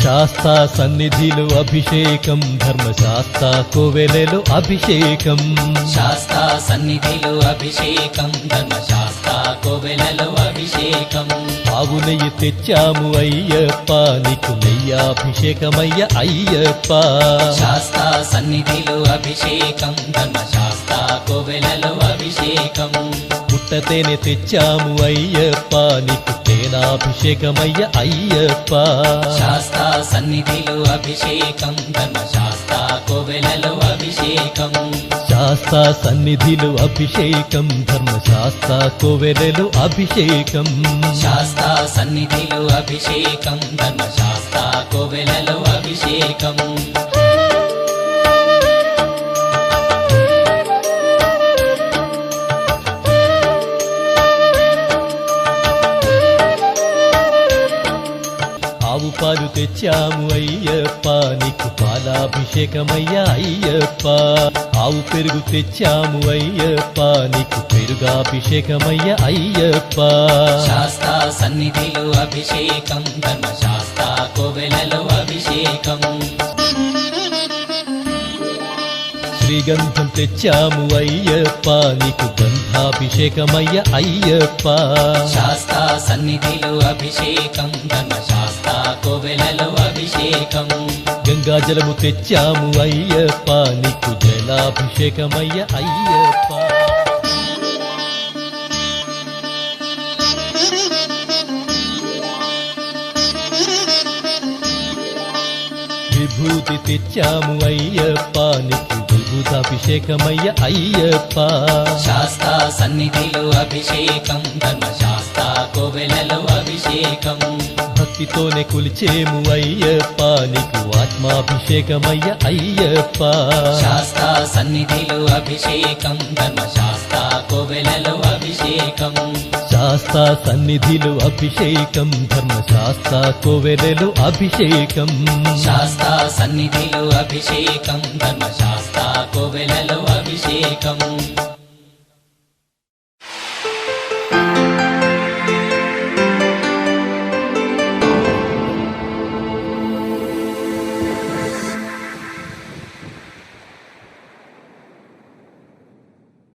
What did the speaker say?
శాస్తా సన్నిధిలో అభిషేకం ధర్మశాస్త్ర కోవెలలో అభిషేకం శాస్తా సన్నిధిలో అభిషేకం ధర్మశాస్త్ర కోవెలలో అభిషేకం ఆవు నెయ్యి తెచ్చాము అయ్యప్ప నీకు నెయ్యాభిషేకమయ్య అయ్యప్ప శాస్తా సన్నిధిలో అభిషేకం ధర్మశాస్త్ర కోవెలలో అభిషేకం పుట్టతేనె తెచ్చాము అయ్యప్ప నీకు తేనాభిషేకమయ్య అయ్యప్ప శాస్తా సన్నిధిలో అభిషేకం ధర్మశాస్త్ర కోవెలలో అభిషేకం శాస్తా సన్నిధిలో అభిషేకం ధర్మశాస్త్ర కోవెలలో అభిషేకం శాస్తా సన్నిధిలో అభిషేకం ధర్మశాస్త్ర కోవెలలో అభిషేకం ఆవు పాలు తెచ్చాము అయ్యప్ప నీకు పాలాభిషేకమయ్య అయ్యప్ప ఆవు పెరుగు తెచ్చాము అయ్యప్ప నీకు పెరుగాభిషేకమయ్య అయ్యప్ప శాస్తా సన్నిధిలో అభిషేకం ధర్మశాస్త్ర కోవెలలో అభిషేకం శ్రీగంధం తెచ్చాము అయ్యప్ప నీకు గంధాభిషేకమయ్య అయ్యప్ప శాస్తా సన్నిధిలో అభిషేకం ధర్మశాస్త్ర కోవెలలో అభిషేకం గంగాజలము తెచ్చాము అయ్యప్ప నీకు జలాభిషేకమయ్య అయ్యప్ప విభూతి తెచ్చాము అయ్యప్ప నీకు విభూతాభిషేకమయ్య అయ్యప్ప శాస్తా సన్నిధిలో అభిషేకం ధర్మశాస్త్ర కోవెలలో అభిషేకం భక్తితోనే కొలిచేము అయ్యప్ప నీకు ఆత్మాభిషేకమయ్య అయ్యప్ప శాస్తా సన్నిధిలో అభిషేకం ధర్మశాస్త్ర కోవెలలో అభిషేకం శాస్తా సన్నిధిలో అభిషేకం ధర్మశాస్త్ర కోవెలలో అభిషేకం శాస్తా సన్నిధిలో అభిషేకం ధర్మశాస్త్ర